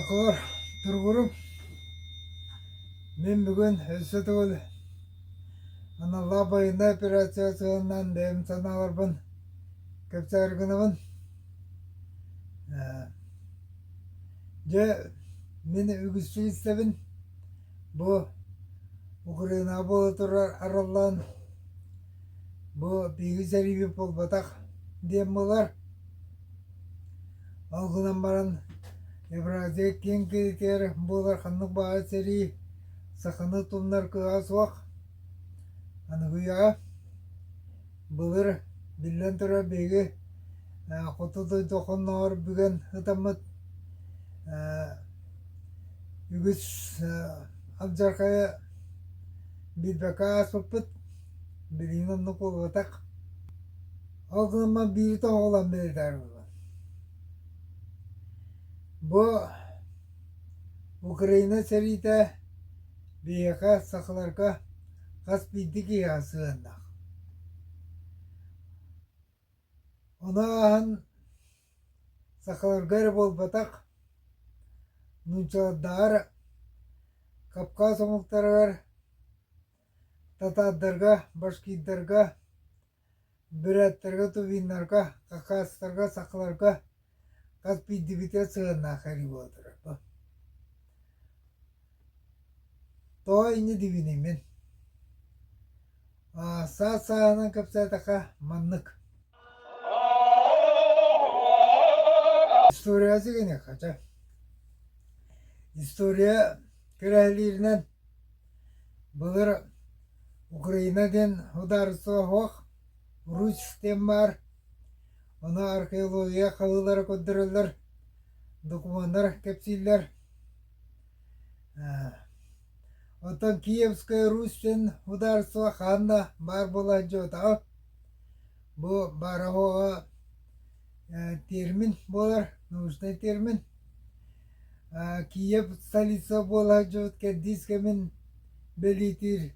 Сақылар, тұрғырым, мен бүгін өсі түгіл, ана лабайында операциясынан дәм саналарбын, көпсәргінімін. Же, мені үгісі істебін, бұл Украина болы тұрар аралан, бұл бейгі сәрібі бол батақ дем болар. Алғынан баран, Евразия кен кетер болар қанық баға сәрі, сақыны тұмнар күйас уақ. Аны күйаға, бұлыр білен тұра бейгі құтыды тоқыннауыр бүген ұтамыд үгіс абжарқая бидбәка аспыппыд, білейін онны қолғатақ. Алғынан бейі тоғылан бейдер бұл. Бұл Украина сәрейті бейіға сақыларға қас бейді кей асығандақ. Оны ағын сақыларға бол батақ, нұнчаладдар, қапқа сомықтарығар, татаддарға, башкиддарға, бүрәттарға, тубинларға, қақастарға, сақыларға қас бейді бейді сығандақ қари болдыр. Тоға ине дивинейм мен. Сағынан көпсәтіға маннық. Историясы кене қача. История кірәлерінен бұлыр Украинаден ұдарысы оқ, Русьтен бар. Оны археология қалылары көддірілдір, документтар кепсилер. Отан Киевская Русьтен ударысы қанда бар бола жота. Бұл барағыға термин болар, научный термин. Киев столица бола жот кәддискемен белитир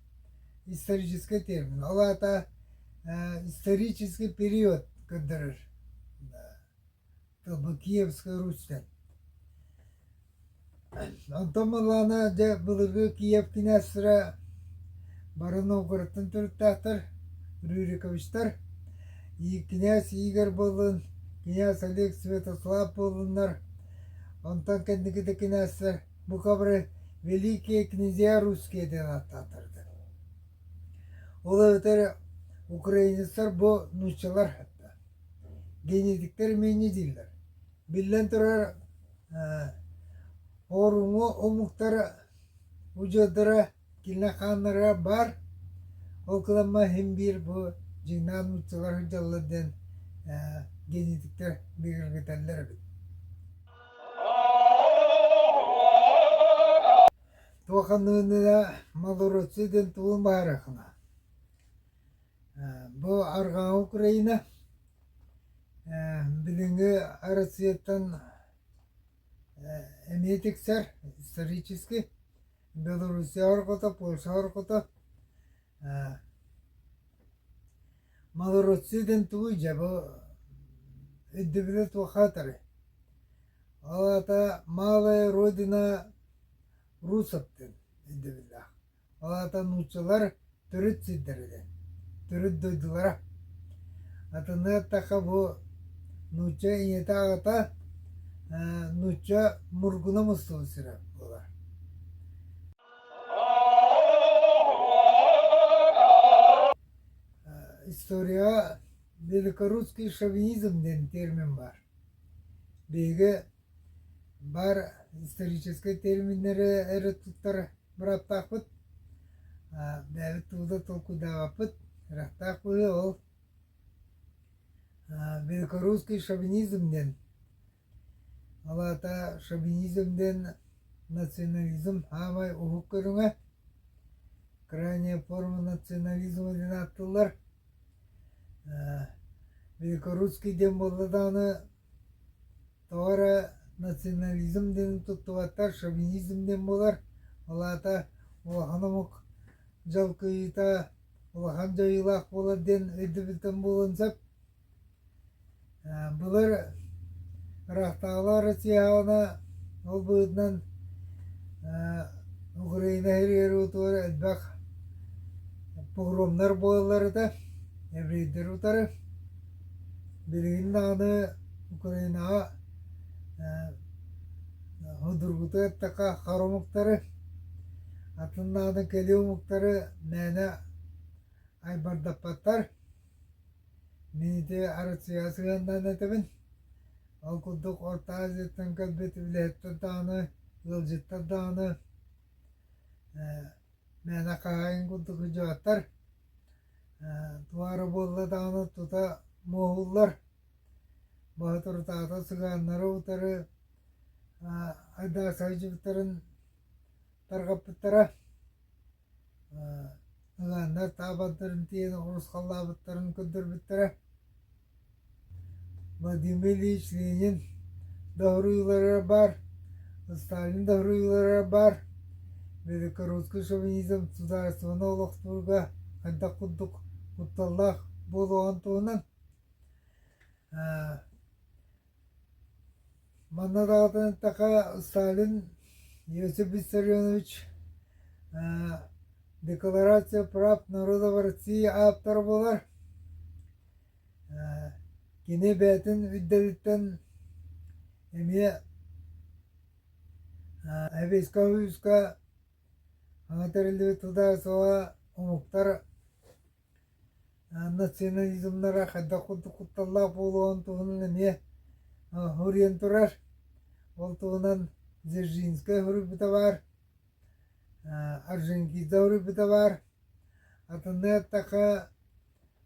исторический термин. Ол ата исторический период көддірір. Бұл Киевская Русьтен. Антомалана де бұлығы Киев кінәсірі бары Новгородтың түрттақтыр, Рюриковичтар. Кінәс Игорь болын, кінәс Олег Святослав болынлар. Онтан кәндікіді кінәсір бұл қабыры Великие князья русские ден аттатырды. Ол өтері украинецтар бұл нұшчалар хатта. Генетиктер мені дейілдер. Білден тұрар орыңы омықтары ұжадыры келіне қаныры бар. Ол қыланма хем бір бұл жинан ұтсылар жалыден генетиктер бегіргетелер бит. Туақанығына Малороциден туын барықына. Бұл арған Украина білінгі Россияттан эметиксер исторически Белоруссия орқыта, Польша орқыта. Малороциден туы жабы үдді туақатыры. Алата малая родина русаптен үдді білі. Алата нұчылар түріт сиддірді. Түріт дойдылара. Атыны тақа бұл нұча инеті ағыта нұча мұргына мұстығы сірі болар. История великорусский шовинизм ден термин бар. Бегі бар исторический терминері әрі тұттар бұраттақ бұд. Бәві тұлды толкудава бұд. Рақтақ бұды ол великорусский шовинизмден. Алата шовинизмден национализм хамай ұғып көріңе. Крайняя форма национализма ден аттылар. Великорусский ден болды да оны тоғара национализм ден тұттываттар, шовинизм ден болар. Алата олақанымық жалқыйта, олақан жайылақ болар ден өйді білтін болынсап. Бұлар рақтағылар сияғына Ол бұдынан Украина херер утуар әлбәқ погромнар болалары да, еврейдер утары. Білігін аны Украинаға худургуты әттіқа қарымықтары, атыннағының кәлі ұмықтары мәні айбардаппаттар. Меніде арыциясығандан әтімін. Ал күдік Орта Азияттан кәлбеті білеттір дағыны, ғылжеттір дағыны, мәні қағайын күдік үжуаттар. Туары болы дағыны тұта моғыллар. Бағытыр тағыта сығанлары ұтары айда сайжыбыттарын тарғаппыттара. Сығанлар табаттарын тейін ұрысқаллабыттарын күддірбіттара. Владимир Ильич Ленин дәуірлері бар, Сталин дәуірлері бар. Великорусский шовинизм сударствоны олықтыруға қайда құддық құтталлақ болуған туынан. Манна дағытын тақа Сталин Иосиф Виссарионович Декларация прав народа в России автор болар. Кене бәтін үдделіттен әме әбесқа үйісқа аңатарылы тұда соға ұмықтар национализмнара қайда құдды құтталлақ болуған тұғының әме хұрен тұрар. Ол тұғынан Дзержинская хұрыбыта бар, Орджоникидзе хұрыбыта бар. Атында тақа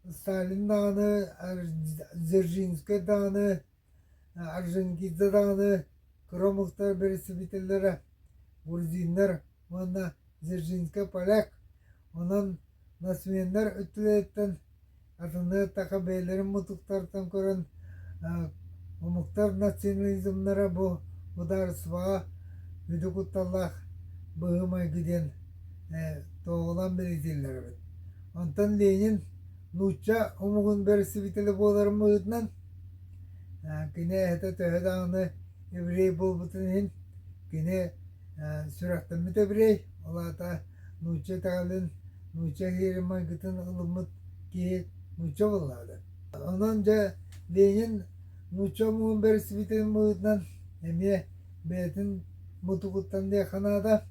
Сталин дағыны, Дзержинская дағыны, Орджоникидзе дағыны, Кромықтар бірісі бітілдері, грузинлер, онна Дзержинская поляк, онан насменлер үттілеттен, атында тақа бәйлерін мұтықтартан көрін, ұмықтар национализмнара бұдарысыға үді құтталлақ бұғымай кеден тоғылан білетелер бет. Онтан Ленин нұтча ұмығын бірісі бітілі боларым ұғытнан, кене әті төхі дағыны еврей бол бұтынын, кене сүрақтан біт еврей, олата нұтча тағылын, нұтча херімай күтін ұлымыт ке нұтча болады. Онан жа Ленин нұтча ұмығын бірісі бітілін ұғытнан, әме бәтін мұтығыттан де қанада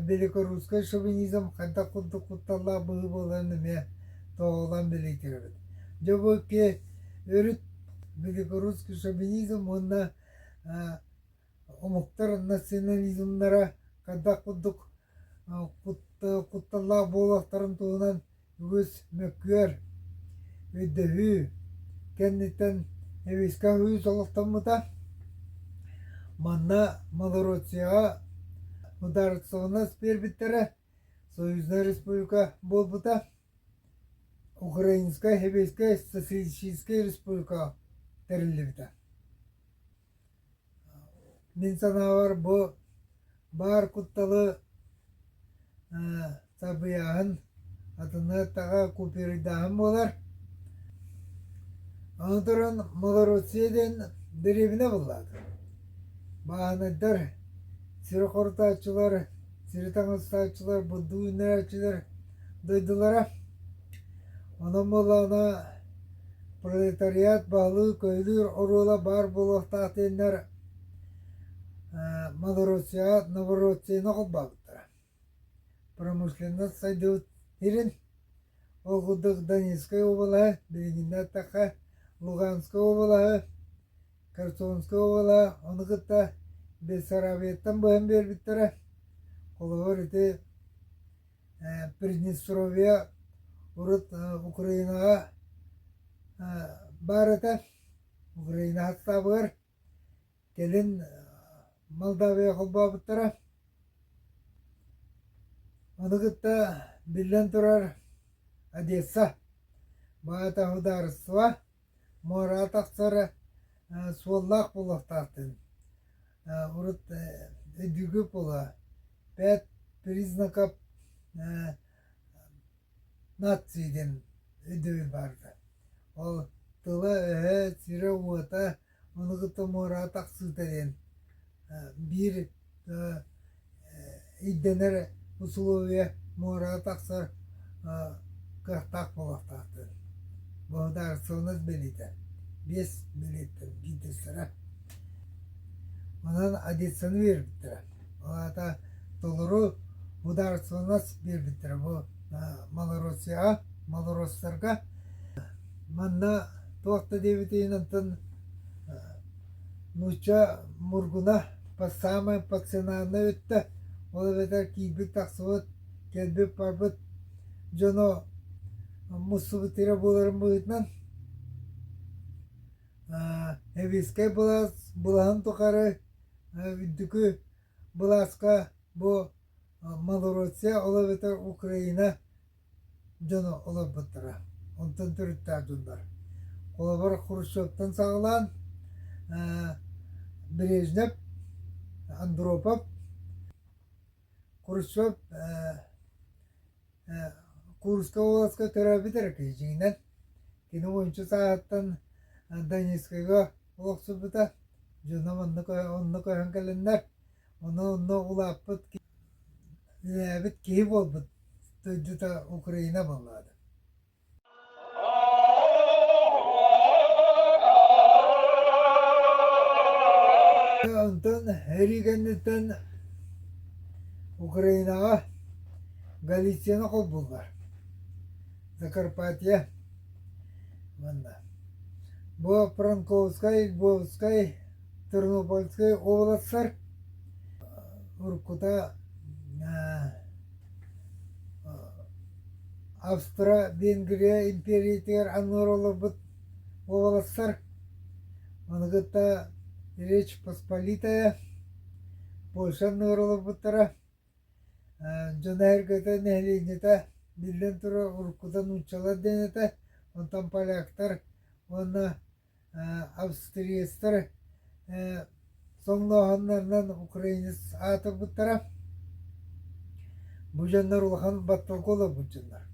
великорусский шовинизм қайда құдды құтталла бұғы боларын әме тоғылан білектері бет. Жобы ке өріт великорусский шовинизм онна ұмықтар национализмнара қайда құддық құтталла болақтарын туғынан өз мөккер өйді кәннеттен әвесқа өз олықтан мұта. Манна Малороссияға ударыцығына спер біттері Союзная республика бол бұта. Украинская, Хебейская, Социалистическая республика тәрілі біта. Мен санавар бұ бар құтталы сабыяғын атына таға көперидағын болар. Аңдырын Малороссиядан деревіне болады. Bağınıdır, sürü kortağçılar, sürü tanıstağçılar, buddu ünlerçiler duydulara. Onun bolağına proletariyat bağlı köylür orula bar buluqta tenler Malorossiya, Novorossiya'na qolbaqtır. Pромышленность сайдыут хирин, Олгудық Донецкая облаһы, Белгинна тақа, Луганская облаһы, Херсонская облаһы, онығытта Бессарабияттан бұйын бербіттірі. Қолығыр еті Приднестровья ұрыт Украинаға бар еті. Украина хатта бұғыр. Келін Молдавия қолба бұттыры. Онығытта Билен тұрар Одесса. Бағата хударысыва. Мора тақсары суаллақ болақтақтын. Урут эдүгү пола 5 признаков нацийден эдүгү барды. Ол тылы сире уата онугута мора таксытен bir iddener условия мора таксар кахтак болактақты. Бұғдар сылныз белейді. 5 билеттер бидесіра. Онан адетсіні бербіттірі. Олата долыру бұдар сылныз бербіттірі. Бұл Малоросия, Малоростарға. Манна тоқты дебетейін антын нуча мұргуна по самой пацананы өтті. Ол бетер кейбік тақсывыт, келбек барбыт, жоно мұсыбытыра боларын бұғытнан. Эвискай бұлағын тұқары үддікі бұласқа бұ Малоросия, ол бетер Украина жоно олар бұттыра. Онтан түрітті жондар. Ол бар Хрущевтан сағылан, Брежнев, Андропов, Хрущев, Курска оласка төрәбітір кейжіңінен. Кені ойыншы сағаттан Донецкайға олақсы бұта. Жона онны көйін кәлінлер. Оны ұлаппыт ләбіт кейіп ол бұт. Тойдыта Украина болады. Онтан әрігеннеттен Украинаға Галицияны қол болдар. Закарпатия. Бұл Франковскай, Львовскай, Тернопольскай областар. Уркута Австро-Венгрия империятер аныролы бұт областар. Оныгытта Речь Посполитая, Польша аныролы бұттара. Жонайыргыта нәлейнеті билден тұры Уркудан ұнчалар денеті. Онтан поляктар, оны австриестар соңнағанларынан украинец аты бұттара. Бұл жандар ұлған батталқолы бұл жандар.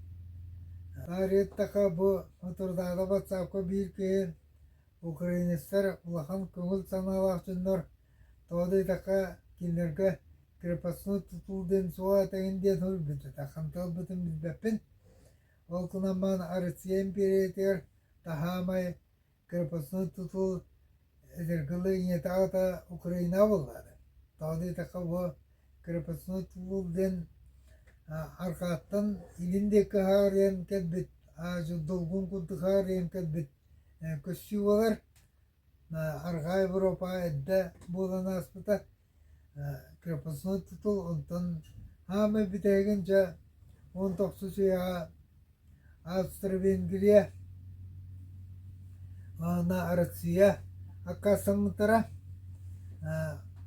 Тареттақа бұл отырдағда батсаққа бір кейін украинецтар ұлған көңіл саналақ жандар. Тоғдайтақа келдерге крепостной тұтылден суға тәген ден ұл бүті. Тақантал бұтын бізбәппен. Ол күнаман Россия империятер тахамай крепостной тұтыл әдергілі инетағата Украина болады. Тоғдайтақа бұл крепостной тұтылден арқаттан иліндегі ғарен кәдбет, долғын күнді ғарен кәдбет көсі олар. Арға Европа әдді болан аспыта крепостной тұтыл, онтан хамы бітәген жа 19 жа Австро-Венгрия, Россия акасамытыра.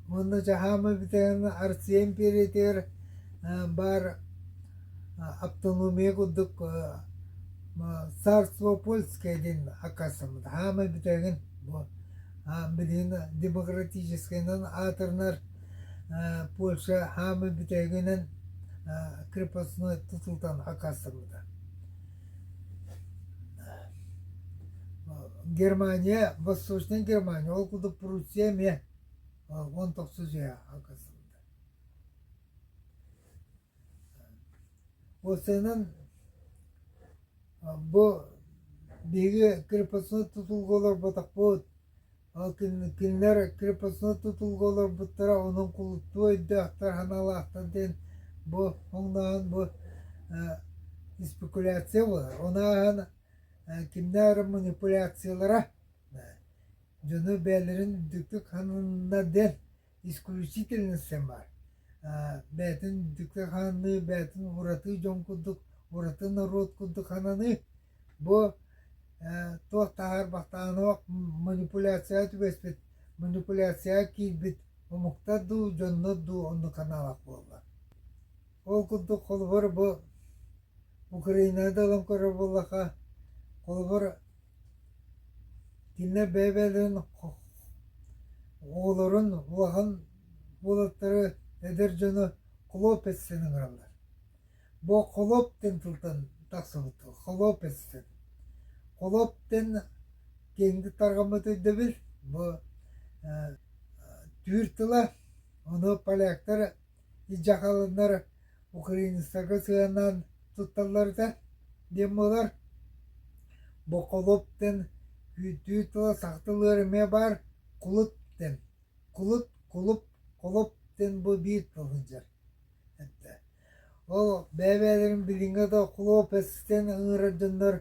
Оны жа хамы бітәген Россия империятер бар автономия күдік царство польское ден акасамыды. Хамы бітәген білген демократическайнан атырнар Польша хамы бітәгенен крепостной тұтылтан акасамыды. Германия, Восточная Германия, ол күді Пруссия ме 19 жа акасамыды. Осының бұл бегі крепостной тұтылғалар батақ болды. Ал кілнер крепостной тұтылғалар бұттара оның құлытты өйді ақтар ханалы ақтар ден бұл оңнаған бұл спекуляция болар. Онаған кімнер манипуляциялара жоны бәлерін дүктік ханына ден исключительностен бар. Бәтін дүктік ханны, бәтін ұраты жон күдік, ұраты народ күдік хананы бұл тоқтағар бақтағануақ манипуляция түбеспет, манипуляция кейбет, омықта ду, жонны ду, онды каналақ болар. Ол күдік қолбыр бұл Украинада олан көрі болақа, қолбыр кіне бәбәлін оғылырын уағын болаттары әдір жоны Холопецтенің ұралар. Бұл Холоптен тұлтан тақсы бұты, Холопецтен. Холоптен кеңді тарғамы төйді біл, бұл Türk'tüla onu palyaktır İcakalılar Ukraynistan'a sığınan tuttarlar da demolar bu kolupten Türk'tüla saktıları me var kulupten kulupten bu bir tılıncar. Hatta o bebelerin bilinge de kulup esisten ığıracınlar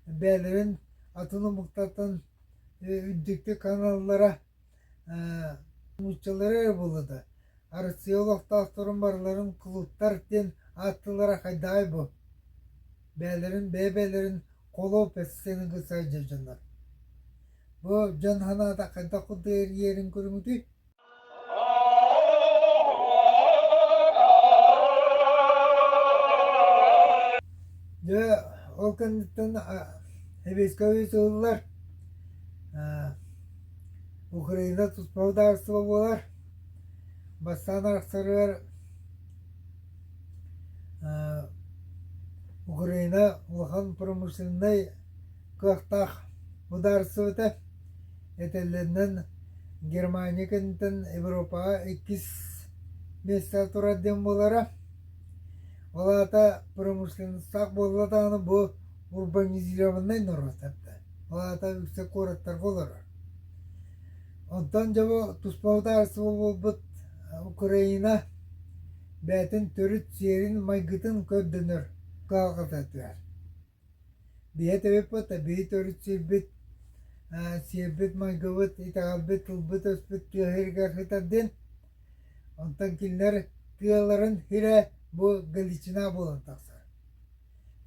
bebelerin atını muhtatan üddükte kanallara muçaları buladı. Arkeolog tahtorunbarların kulutlar den attılara kayday bu. Bebelerin kolu pessenin kısayca canlar. Bu can hanada kayda kudu yerin görmüdü. Ya o kanıttan hebeskavi soğudular. Ukrayna tutmağı darsı babalar. Bastan aksarılar Ukrayna улахан промышленный кыhtах ударсы өте этеллеринен Германия кентен Европага 2 месте тураден болара. Олата промышленностьтак боллата аны бу урбанизированный норотапта. Олата yüksek кураттар болар. Ondan жабы туспау дарсы болбут Украина бәтін төрүт серин майгытын көддөнөр калгататыр. Бие тебеппата бие төрүт сербит майгыбыт итагалбыт тылбыт өспүт тыгыргартаден онтан килнер тыаларын хире бу Галичина болан таксар.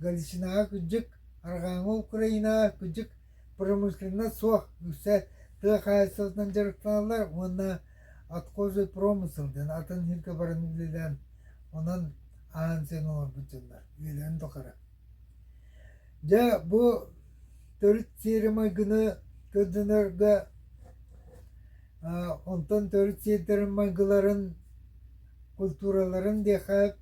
Галичинага күжүк аргаңы Украина күжүк промышленно суак үсе тыга кайсытынан жарыктаналар онна Откожий промысылден атын хирке барын билен онан аан сен олар бүтүнлөр билен токара. Ja bu төрүт серимай гыны көдөнөргө онтон төрүт сертерин майгыларын культураларын дехап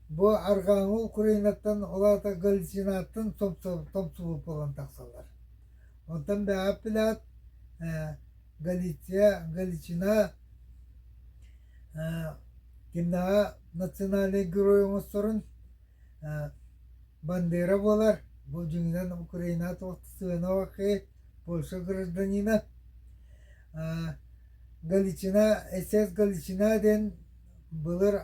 бу аргаңы Украинаттан олата Галичинаттан томсу болгон таксалар. Онтон баап билат Галичина кинаа национальный героюңуз сорун бандера болар. Бу жиңден Украина тоқтысына вақи Польша гражданина. Галичина, СС Галичина ден былыр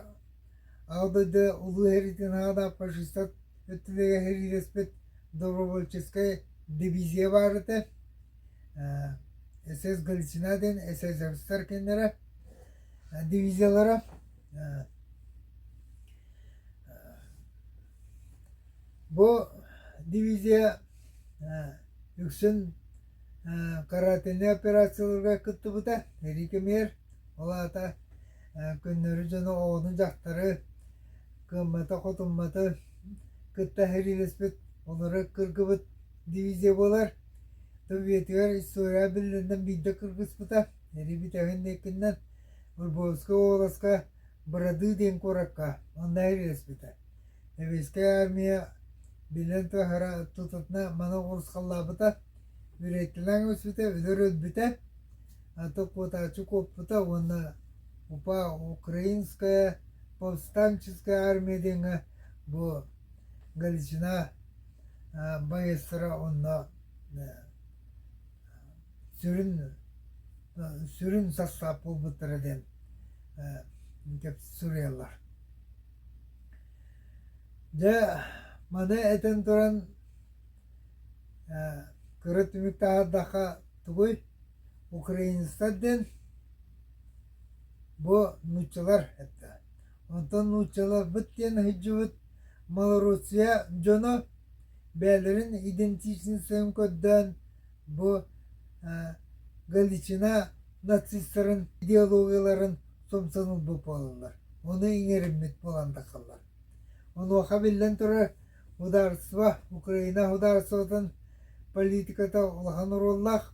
алдыды улу херитин ада фашистат өттілеге хериреспет добровольческая дивизия барыты. СС Галичина ден СССР кендері дивизиялары. Bu divizya yüksün karatene operasyonlarga kıttı bu da. Herike mer. Ola da könleri canı oğudun jaktarı kımmata kotummatı kıtta heri respet onlara kırgıbıt divizya bolar. Tabi yetiyor historia bildiğinden bir de kırgız bu da. Heri bir tevin dekinden Urbovska oğlaska bıradığı den korakka. Onda heri respet. Eveske armiya Bilen hara tutatna mana urusqallabıta ürettilen üsbite üdörödbite ато пота чукопта вона упа украинская повстанческая армия денга бу Галичина байыстыра онна сүрін састап болбыттыра ден Suriyeliler. Ja Mane eten turan kırıt ümikta daha tuğuy Ukraynistan'dan bu nuçalar hatta. Ondan nuçalar bittiğin hücüvüt Malorusya jonu belerin identisini sen koddan bu Галичина нацистlerin ideologiyaların somsanıl bu polalar. Onu inerimmet polanda kallar. Onu vakabillen tura Ударство Украина ударствотан политиката улахан уруллах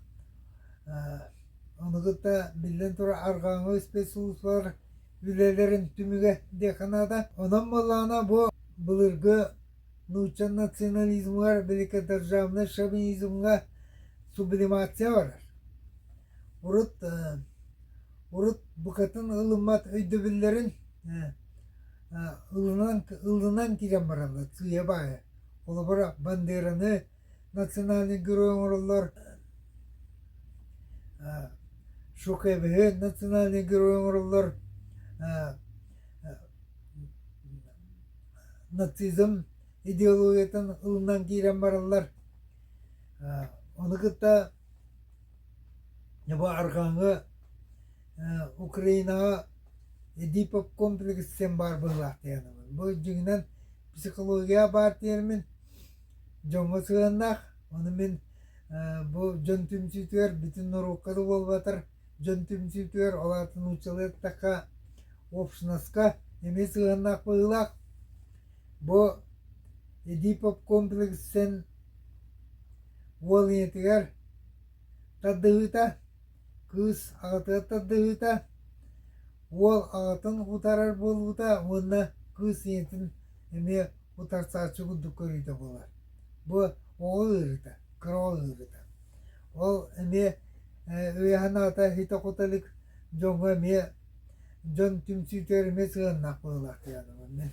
оныгыта билен тура аргаңы спецслужбалар үлелерин түмүгө деханада онан болана бу былыргы научан национализмга великодержавный шовинизмга сублимация бар. Урут urut bukatın ılımmat öydübüllerin ılından kiren baralı tüye baya. Ola bara banderanı nasyonalni gürüyorlar. Şokebehe nasyonalni gürüyorlar. Natsizm ideologiyatan ılından kiren baralar. Onu kıtta bu arkanı Ukrayna Edipop kompleksen bar bıhlahtı yani. Bu cüngden psikolojiya bar diyelim. Jonga sığındak. Onu min bu jöntum sütüyer bütün norukkadı bol batır. Jöntum sütüyer olatın uçalık taka opşnaska emi sığındak bıhlak. Bu Edipop kompleksen wol yetiger tadıhıta kız ağıtı tadıhıta wol ağıtın utarar boluta ona kız yetin emi utarsa çukudu körüde bolar. Bu oğul ırıta, kral ırıta. Ol emi öyahanata hitakotalık jonga emi jon tümsüter emi sığınnak bıhlak yani.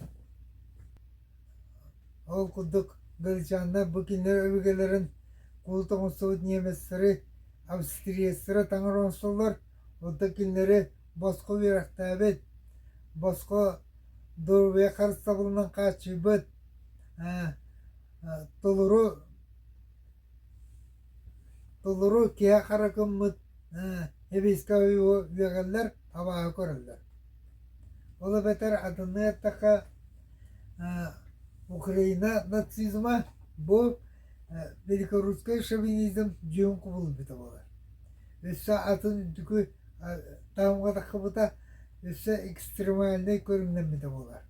Ol kuduk gılçanda bu kinler övgelerin Kultun Soğut Niemetsleri, Avstriyasları tanır onsullar, odakileri Bosko Viraktabet, Bosko Durvaya karşı bulunan kaçıbet, Toluru kiya karakımıt, Hebiska üyegeller hava korurlar. Ola beter adını yattaka Ukrayna natsizma bu великорусский шовинизм жөн кубул бите болар. Өссө атын дүкү тамга такыбыта өссө экстремальный көрүнгөн бите болар.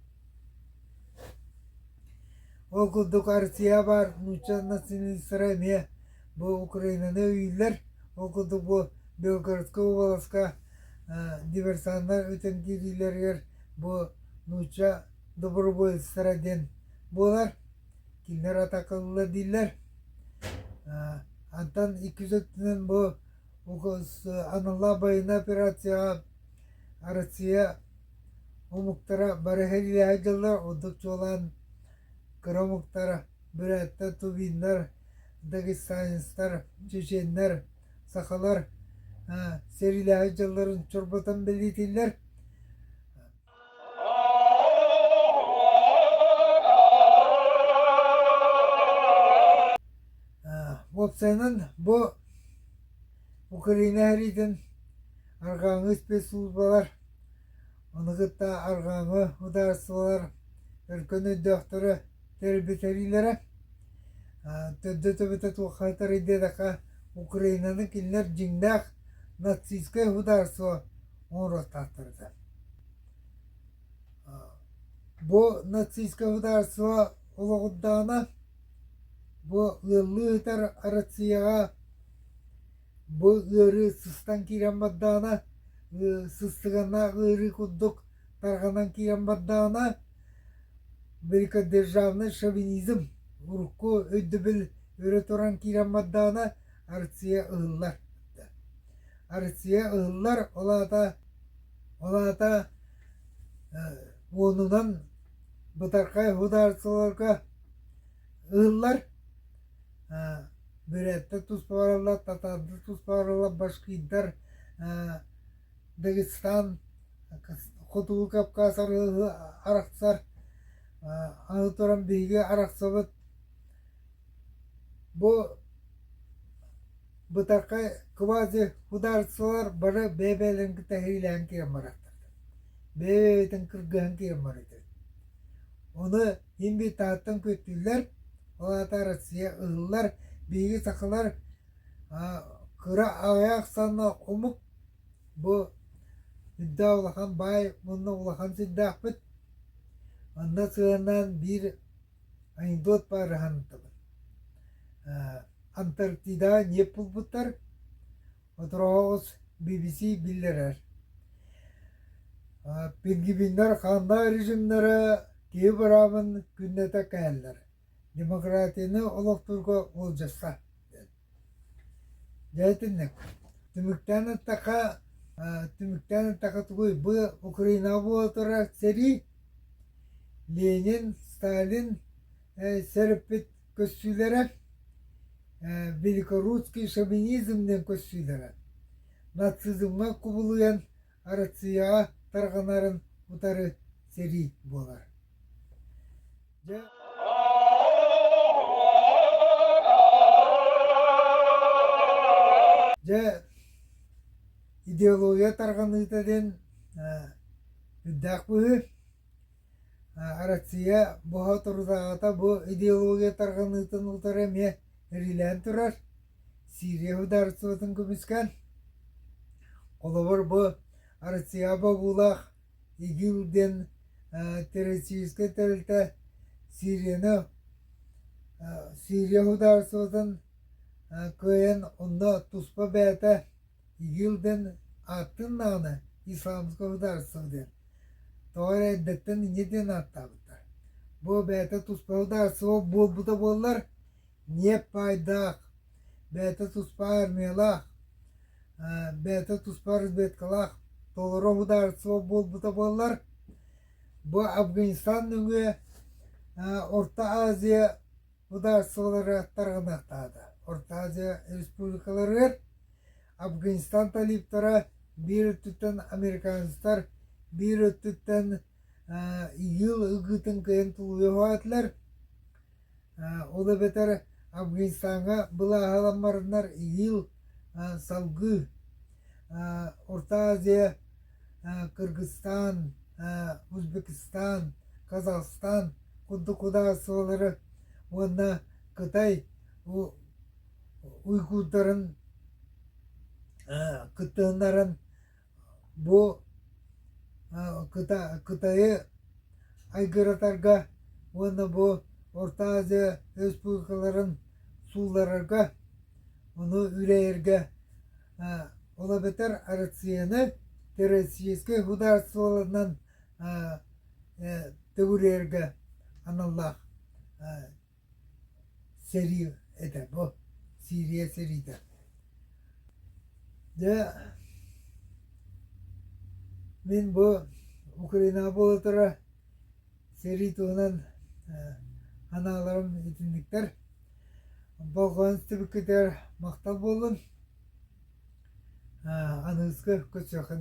Ол кудук Россия бар, нуча националисттер эме бу Украинаны үйлер, ол кудук бу Белгородская областка диверсанттар өтөн кирилергер бу нуча добровольцтардан болар. Киндер атакылы дилер. Antan 200'den bu anılla bayına operasya Arasya o muhtara baraheli hacılar oldukça olan kara muhtara biratta tubinler Dagestanistar, Çeçenler, Sakalar serili hacıların çorbatan belirtirler. Opsayının bu Ukrayna heriden argağını spesulubalar, onu gıtta argağını udarsılar, ülkünün doktoru terbiyerilere, többete tuğatar ededaka Ukrayna'nın kinler cindak natsizke udarsı onu tahtırdı. Bu natsizke udarsı oluğudağına bu ıllıhtar Arasyaga bu ırı sıstan kiren baddağına sıstıgana ırı kudduk targanan kiren baddağına Велика державный шовинизм урку ödübül öğretoran kiren baddağına Arasya ığıllar. Arasya ığıllar olata onundan bıtarkay hudarsalarga ığıllar Bürette tuz paralar, Tatar'da tuz paralar, Başkidler, Dagestan, Kutubu Kafkasar, Araksar, Anatoran Bilgi, Araksavat. Bu tarkay kıvazı hudarsalar bana bebelerin tahrilen ki yamaraktar. Bebelerin kırgıhan ki yamaraktar. Onu himbi tahttan kötüler, Olata Rusya ığıllar, bilgi sakılar, kıra ayak sana omuk, bu iddia olakan bay, bununla olakan siddah bit, ondan sığınan bir anekdot var hanımtadır. Antarktida Nepal butar, oturağız BBC bildirer. Pingibinler kanda rejimleri Kiyebra'nın gündete kayarlar. Demokratiyani olukturga olcasa. Jaytinlik. Tümükten taka Tümükten takatugui bu Ukrayna bu otura seri Lenin, Stalin, Serpit köşçülere Великорусский шовинизмден көшчүлөрү нацизмга кубулуян Россияга тарганарын утары сери болар. Же идеология тарганыйтаден үддакбы Россия бұға тұрдағата бұ идеология тарғанытын ұлтары ме рилен тұрар. Сирия ұдарысуатын көміскен. Қолыбыр бұ Россия бағулақ игілден террористическе тәрілті Сирия ұдарысуатын көйен онда тұспа бәті игілден аттын наны исламсқа ұдарысуатын. Тоғыр әддеттен неден аттабыттар. Бұл бәті тұспаудар сұғы болбыда болар, не пайдақ. Бәті тұспа армиялақ, бәті тұспа рызбеткалақ, толыры ұдар сұғы болбыда болар. Бұл Афганистан нүңге Орта Азия ұдар сұғылары тарғанақтады. Орта Азия республикалары Афганистан талиптары бір түттен американстар bir ötütten yıl ıgıtın kıyın tuluyor hayatlar. O da beter Afganistan'a bılahalanlarlar yıl salgı. Orta Asya, Kırgızistan, Uzbekistan, Kazakistan, kuda sıvaları ona Kıtay Uygurların kıtığınların bu Kıtayı aygıratarga onu bu Orta Asya Respublikaların sulararga onu üreyerge ola beter Rusya'nı teröristçi hudarsızlarından teoriyerge anallah seri eder bu Suriye seride. De men bu Ukrayna bolatara seri tuğunan analarım etindikler. Balkan stibikler maktal bolun. Anıskı kötü yakın